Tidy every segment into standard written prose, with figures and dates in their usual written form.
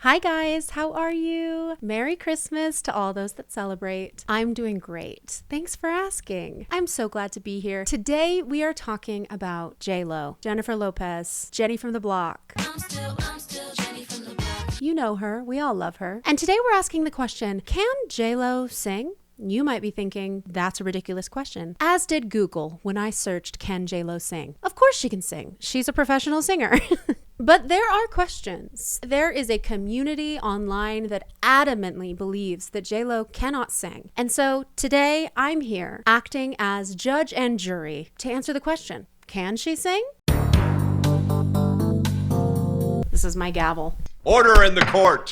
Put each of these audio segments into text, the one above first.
Hi guys, how are you? Merry Christmas to all those that celebrate. I'm doing great. Thanks for asking. I'm so glad to be here. Today we are talking about J-Lo, Jennifer Lopez, Jenny from the Block. I'm still Jenny from the Block. You know her. We all love her. And today we're asking the question, can J-Lo sing? You might be thinking, that's a ridiculous question. As did Google when I searched, can J-Lo sing? Of course she can sing. She's a professional singer. But there are questions. There is a community online that adamantly believes that J-Lo cannot sing. And so today I'm here acting as judge and jury to answer the question, can she sing? This is my gavel. Order in the court.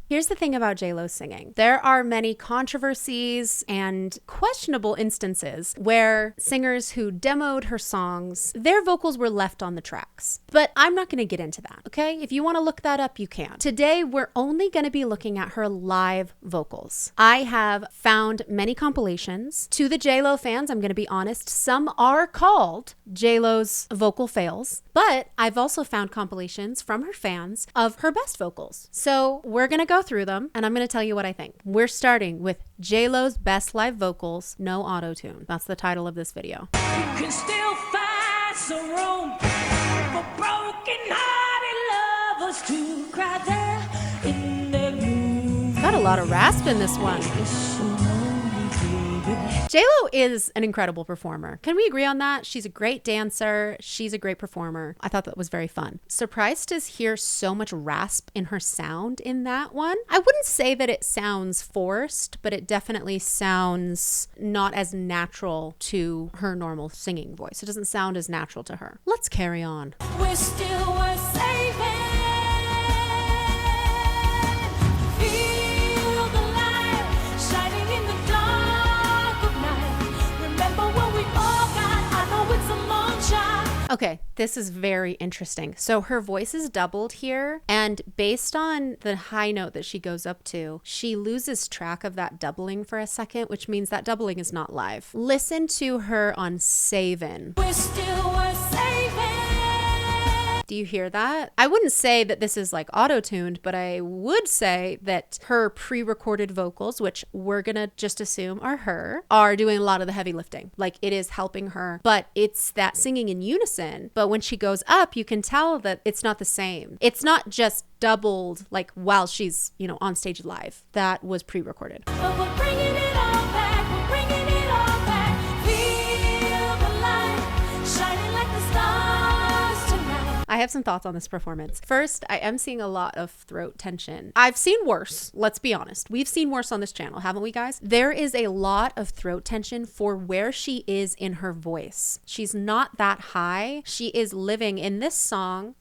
Here's the thing about J-Lo singing. There are many controversies and questionable instances where singers who demoed her songs, their vocals were left on the tracks. But I'm not going to get into that, okay? If you want to look that up, you can. Today, we're only going to be looking at her live vocals. I have found many compilations. To the J-Lo fans, I'm going to be honest, some are called J-Lo's vocal fails, but I've also found compilations from her fans of her best vocals. So we're going to go through them and I'm going to tell you what I think. We're starting with J-Lo's best live vocals, no auto-tune. That's the title of this video. You can still find some room for broken-hearted lovers to cry there in their gloom. Got a lot of rasp in this one. J-Lo is an incredible performer. Can we agree on that? She's a great dancer. She's a great performer. I thought that was very fun. Surprised to hear so much rasp in her sound in that one. I wouldn't say that it sounds forced, but it definitely sounds not as natural to her normal singing voice. It doesn't sound as natural to her. Let's carry on. We're still worth saving. Feel the light shining in the dark of night. Remember when we all got, I know it's a long shot. Okay, this is very interesting. So her voice is doubled here, and based on the high note that she goes up to, she loses track of that doubling for a second, which means that doubling is not live. Listen to her on Savin'. We're still worth saving. Do you hear that? I wouldn't say that this is like auto-tuned, but I would say that her pre-recorded vocals, which we're gonna just assume are her, are doing a lot of the heavy lifting. Like it is helping her, but it's that singing in unison. But when she goes up, you can tell that it's not the same. It's not just doubled like while she's, on stage live. That was pre-recorded. But we're bringing it all back. We're bringing it all back. Feel the light shining like the stars tonight. I have some thoughts on this performance. First, I am seeing a lot of throat tension. I've seen worse, let's be honest. We've seen worse on this channel, haven't we, guys? There is a lot of throat tension for where she is in her voice. She's not that high. She is living in this song.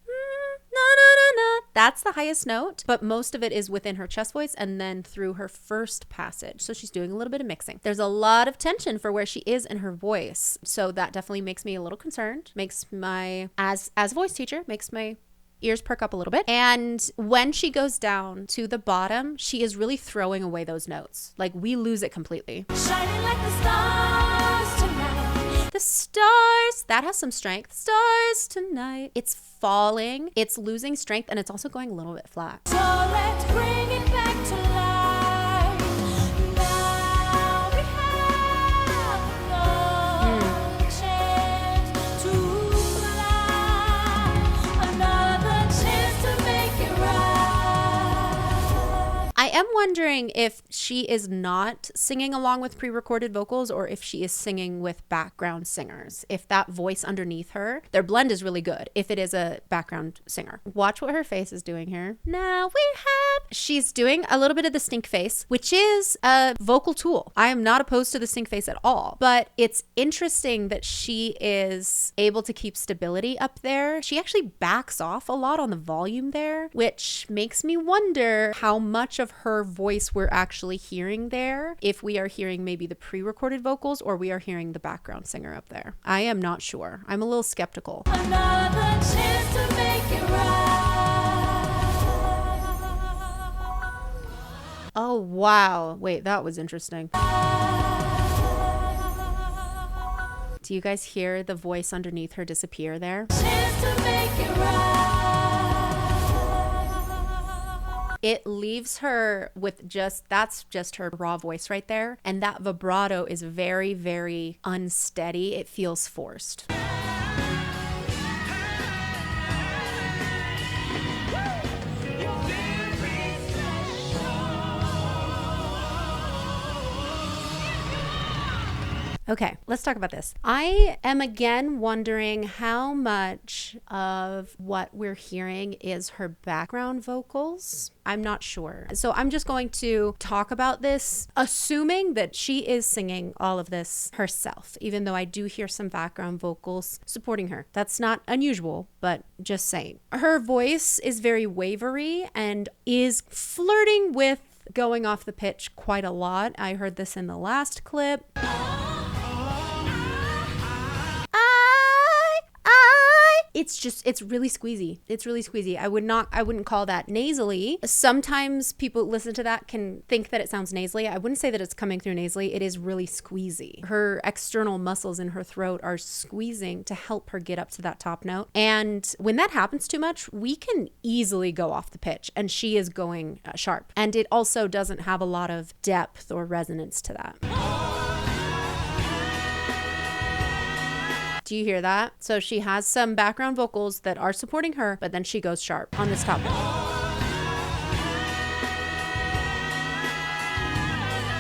That's the highest note, but most of it is within her chest voice and then through her first passage. So she's doing a little bit of mixing. There's a lot of tension for where she is in her voice. So that definitely makes me a little concerned. Makes my, as a voice teacher, makes my ears perk up a little bit. And when she goes down to the bottom, she is really throwing away those notes. Like we lose it completely. Shining like the stars tonight. The stars, that has some strength. Stars tonight. It's falling, it's losing strength, and it's also going a little bit flat. So let's bring it back to life. Now we have another chance to fly. Another chance to make it right. I am wondering if she is not singing along with pre-recorded vocals or if she is singing with background singers. If that voice underneath her, their blend is really good if it is a background singer. Watch what her face is doing here. Now we have... She's doing a little bit of the stink face, which is a vocal tool. I am not opposed to the stink face at all, but it's interesting that she is able to keep stability up there. She actually backs off a lot on the volume there, which makes me wonder how much of her voice we're actually hearing there, if we are hearing maybe the pre-recorded vocals or we are hearing the background singer up there. I am not sure. I'm a little skeptical. Another chance to make it right. Oh, wow. Wait, that was interesting. Do you guys hear the voice underneath her disappear there? Chance to make it right. it leaves her with that's just her raw voice right there. And that vibrato is very, very unsteady. It feels forced. Okay, let's talk about this. I am again wondering how much of what we're hearing is her background vocals. I'm not sure. So I'm just going to talk about this, assuming that she is singing all of this herself, even though I do hear some background vocals supporting her. That's not unusual, but just saying. Her voice is very wavery and is flirting with going off the pitch quite a lot. I heard this in the last clip. It's really squeezy. It's really squeezy. I wouldn't call that nasally. Sometimes people listen to that can think that it sounds nasally. I wouldn't say that it's coming through nasally. It is really squeezy. Her external muscles in her throat are squeezing to help her get up to that top note. And when that happens too much, we can easily go off the pitch, and she is going sharp. And it also doesn't have a lot of depth or resonance to that. Do you hear that? So she has some background vocals that are supporting her, but then she goes sharp on this top note.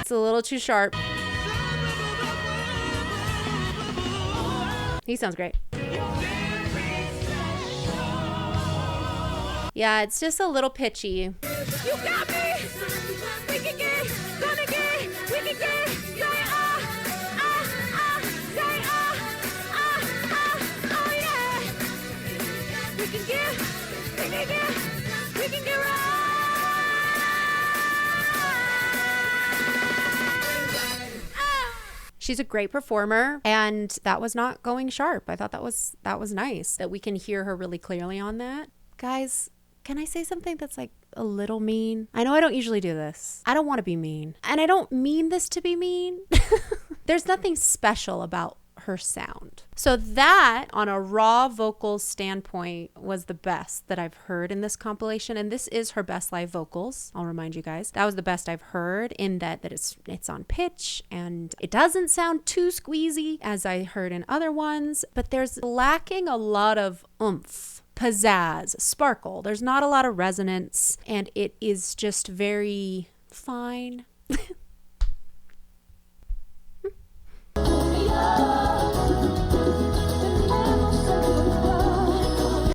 It's a little too sharp. He sounds great. Yeah, it's just a little pitchy. You got me. We can get, gonna get, we can get. Say say oh yeah. We can get, we can get right. She's a great performer, and that was not going sharp. I thought that was nice that we can hear her really clearly on that. Guys, can I say something that's like a little mean? I know I don't usually do this. I don't want to be mean. And I don't mean this to be mean. There's nothing special about her sound. So that, on a raw vocal standpoint, was the best that I've heard in this compilation. And this is her best live vocals. I'll remind you guys. That was the best I've heard in that it's on pitch and it doesn't sound too squeezy as I heard in other ones, but there's lacking a lot of oomph, pizzazz, sparkle. There's not a lot of resonance, and it is just very fine.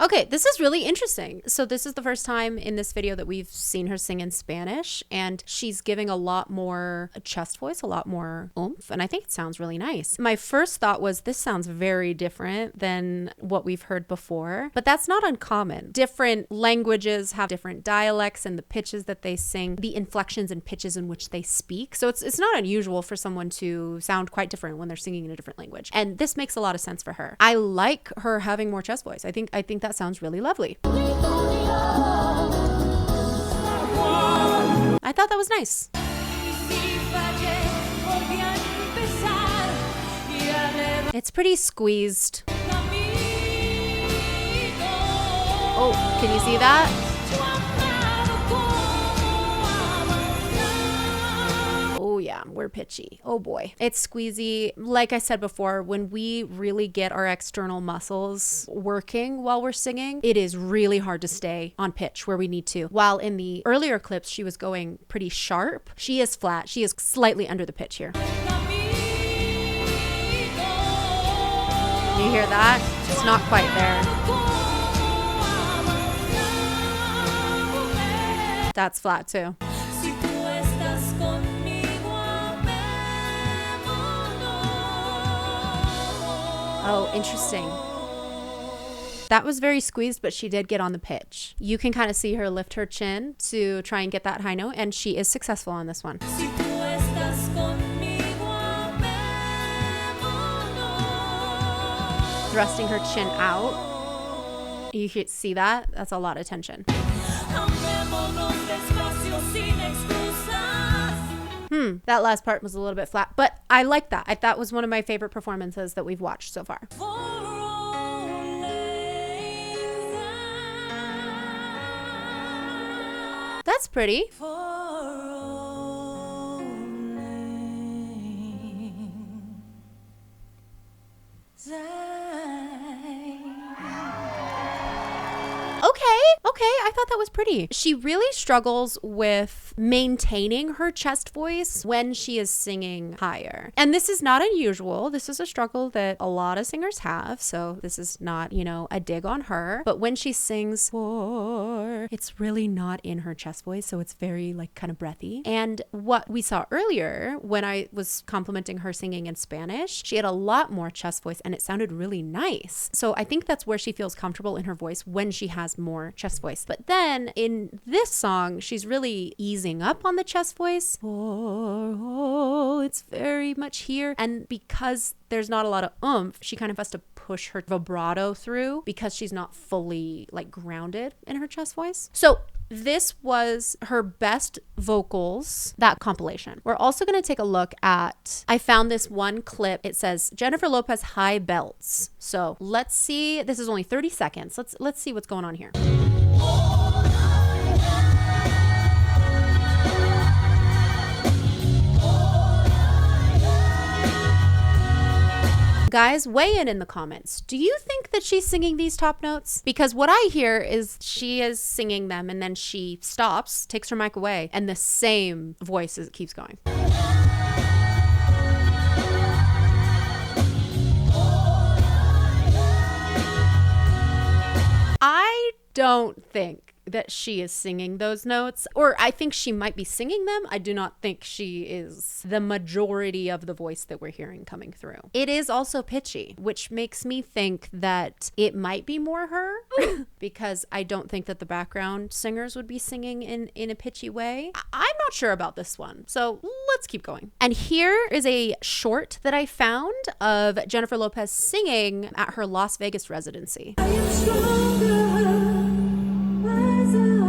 Okay, this is really interesting. So this is the first time in this video that we've seen her sing in Spanish, and she's giving a lot more chest voice, a lot more oomph, and I think it sounds really nice. My first thought was this sounds very different than what we've heard before, but that's not uncommon. Different languages have different dialects and the pitches that they sing, the inflections and pitches in which they speak. So it's not unusual for someone to sound quite different when they're singing in a different language. And this makes a lot of sense for her. I like her having more chest voice. I think that sounds really lovely. I thought that was nice. It's pretty squeezed. Oh, can you see that? Oh yeah, we're pitchy. Oh boy. It's squeezy. Like I said before, when we really get our external muscles working while we're singing, it is really hard to stay on pitch where we need to. While in the earlier clips, she was going pretty sharp. She is flat. She is slightly under the pitch here. You hear that? It's not quite there. That's flat too. Oh, interesting. That was very squeezed, but she did get on the pitch. You can kind of see her lift her chin to try and get that high note, and she is successful on this one. Thrusting her chin out. You can see that? That's a lot of tension. That last part was a little bit flat, but I like that. That was one of my favorite performances that we've watched so far. That's pretty. for rolling Okay, I thought that was pretty. She really struggles with maintaining her chest voice when she is singing higher. And this is not unusual. This is a struggle that a lot of singers have. So this is not, a dig on her. But when she sings for, it's really not in her chest voice. So it's very kind of breathy. And what we saw earlier when I was complimenting her singing in Spanish, she had a lot more chest voice and it sounded really nice. So I think that's where she feels comfortable in her voice when she has more chest voice. But then in this song, she's really easing up on the chest voice. Oh, it's very much here. And because there's not a lot of oomph, she kind of has to push her vibrato through because she's not fully grounded in her chest voice. So this was her best vocals, that compilation. We're also going to take a look at, I found this one clip. It says Jennifer Lopez high belts. So let's see. This is only 30 seconds. Let's see what's going on here. Guys, weigh in the comments. Do you think that she's singing these top notes? Because what I hear is she is singing them and then she stops, takes her mic away, and the same voice keeps going. I don't think that she is singing those notes, or I think she might be singing them. I do not think she is the majority of the voice that we're hearing coming through. It is also pitchy, which makes me think that it might be more her because I don't think that the background singers would be singing in a pitchy way. I'm not sure about this one, so let's keep going. And here is a short that I found of Jennifer Lopez singing at her Las Vegas residency. I am stronger, wiser,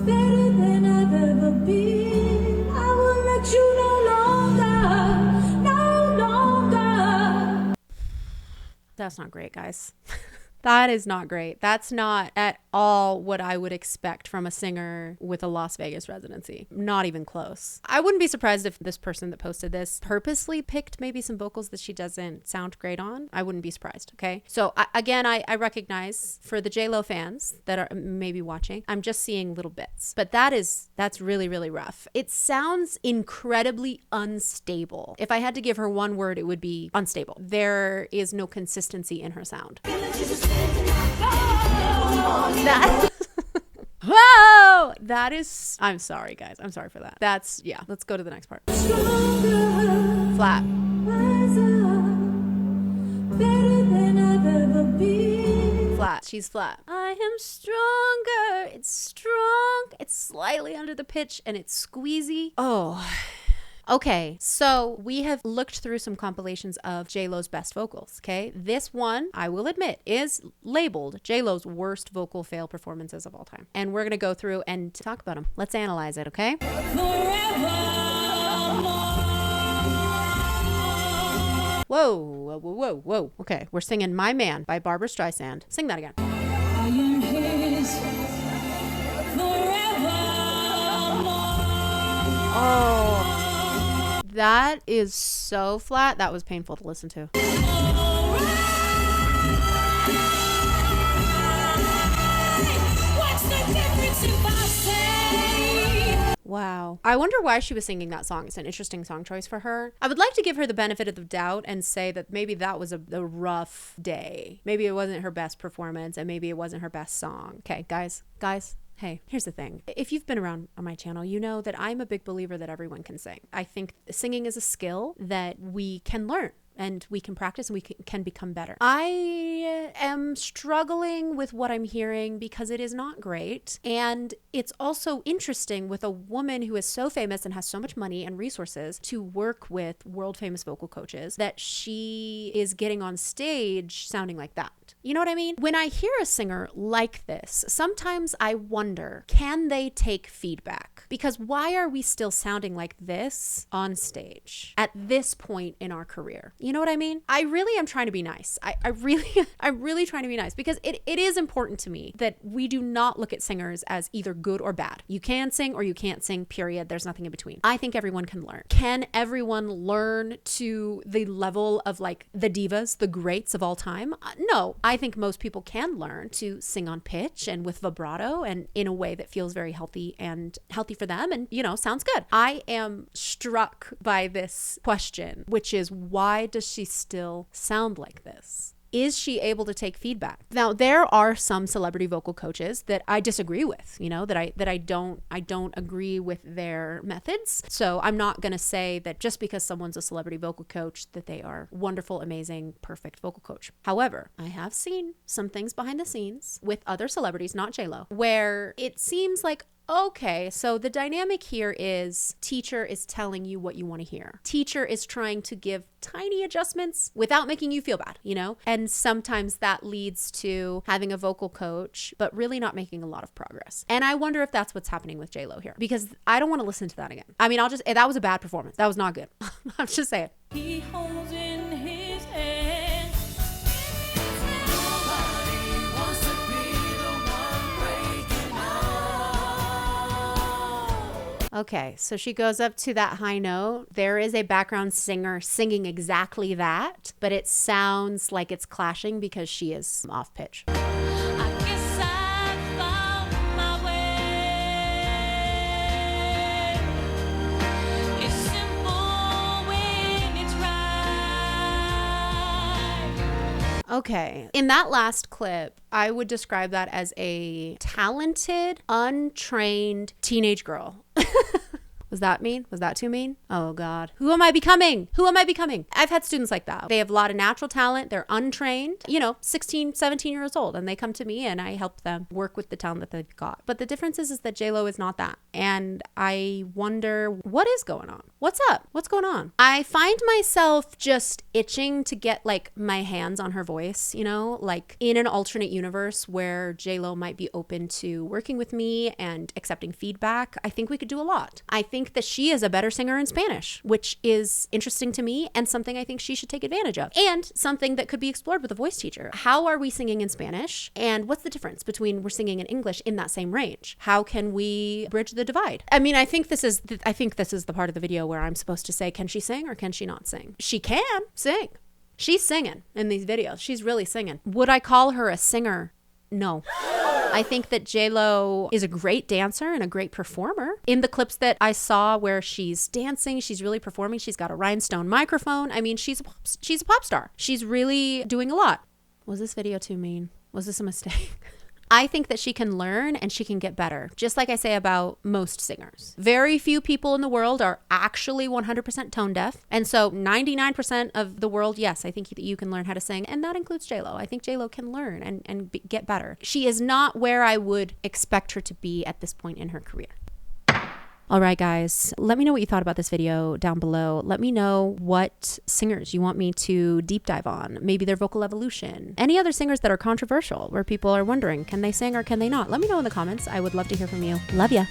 better than I've ever been. I will let you no longer. That's not great, guys. That is not great. That's not at all what I would expect from a singer with a Las Vegas residency. Not even close. I wouldn't be surprised if this person that posted this purposely picked maybe some vocals that she doesn't sound great on. I wouldn't be surprised, okay? So I recognize for the J-Lo fans that are maybe watching, I'm just seeing little bits. But that's really, really rough. It sounds incredibly unstable. If I had to give her one word, it would be unstable. There is no consistency in her sound. Whoa! That is, I'm sorry, guys. I'm sorry for that. Let's go to the next part. Flat. Flat. She's flat. I am stronger. It's strong. It's slightly under the pitch and it's squeezy. Oh. Okay, so we have looked through some compilations of J-Lo's best vocals, okay? This one, I will admit, is labeled J-Lo's worst vocal fail performances of all time. And we're going to go through and talk about them. Let's analyze it, okay? Whoa. Okay, we're singing My Man by Barbra Streisand. Sing that again. I am his forevermore. Oh. That is so flat. That was painful to listen to. What's the difference if I say? Wow. I wonder why she was singing that song. It's an interesting song choice for her. I would like to give her the benefit of the doubt and say that maybe that was a rough day. Maybe it wasn't her best performance and maybe it wasn't her best song. Okay, guys. Hey, here's the thing. If you've been around on my channel, you know that I'm a big believer that everyone can sing. I think singing is a skill that we can learn. And we can practice and we can become better. I am struggling with what I'm hearing because it is not great. And it's also interesting with a woman who is so famous and has so much money and resources to work with world famous vocal coaches that she is getting on stage sounding like that. You know what I mean? When I hear a singer like this, sometimes I wonder, can they take feedback? Because why are we still sounding like this on stage at this point in our career? You You know what I mean? I really am trying to be nice. I'm really trying to be nice because it is important to me that we do not look at singers as either good or bad. You can sing or you can't sing, period. There's nothing in between. I think everyone can learn. Can everyone learn to the level of like the divas, the greats of all time? No. I think most people can learn to sing on pitch and with vibrato and in a way that feels very healthy for them and, you know, sounds good. I am struck by this question, which is, why does she still sound like this? Is she able to take feedback? Now, there are some celebrity vocal coaches that I disagree with, you know, that I don't agree with their methods. So I'm not going to say that just because someone's a celebrity vocal coach that they are wonderful, amazing, perfect vocal coach. However, I have seen some things behind the scenes with other celebrities, not J-Lo, where it seems like, okay, so the dynamic here is teacher is telling you what you want to hear. Teacher is trying to give tiny adjustments without making you feel bad, you know? And sometimes that leads to having a vocal coach, but really not making a lot of progress. And I wonder if that's what's happening with J-Lo here, because I don't want to listen to that again. I mean, that was a bad performance. That was not good. I'm just saying. He holds in his hand. Nobody wants to be the one breaking out. Okay, so she goes up to that high note. There is a background singer singing exactly that, but it sounds like it's clashing because she is off pitch. I guess I found my way. It's simple when it's right. Okay, in that last clip, I would describe that as a talented, untrained teenage girl. Was that mean? Was that too mean? Oh God. Who am I becoming? Who am I becoming? I've had students like that. They have a lot of natural talent. They're untrained, 16, 17 years old. And they come to me and I help them work with the talent that they've got. But the difference is that J-Lo is not that. And I wonder, what is going on? What's up? What's going on? I find myself just itching to get like my hands on her voice, like in an alternate universe where J-Lo might be open to working with me and accepting feedback. I think we could do a lot. I think that she is a better singer in Spanish, which is interesting to me and something I think she should take advantage of, and something that could be explored with a voice teacher. How are we singing in Spanish? And what's the difference between we're singing in English in that same range? How can we bridge the divide? I mean, I think this is the part of the video where I'm supposed to say, can she sing or can she not sing? She can sing. She's singing in these videos. She's really singing. Would I call her a singer? No. I think that J-Lo is a great dancer and a great performer. In the clips that I saw where she's dancing, she's really performing. She's got a rhinestone microphone. I mean, she's a pop star. She's really doing a lot. Was this video too mean? Was this a mistake? I think that she can learn and she can get better, just like I say about most singers. Very few people in the world are actually 100% tone deaf. And so 99% of the world, yes, I think that you can learn how to sing. And that includes J-Lo. I think J-Lo can learn and get better. She is not where I would expect her to be at this point in her career. All right, guys, let me know what you thought about this video down below. Let me know what singers you want me to deep dive on, maybe their vocal evolution. Any other singers that are controversial where people are wondering, can they sing or can they not? Let me know in the comments. I would love to hear from you. Love ya.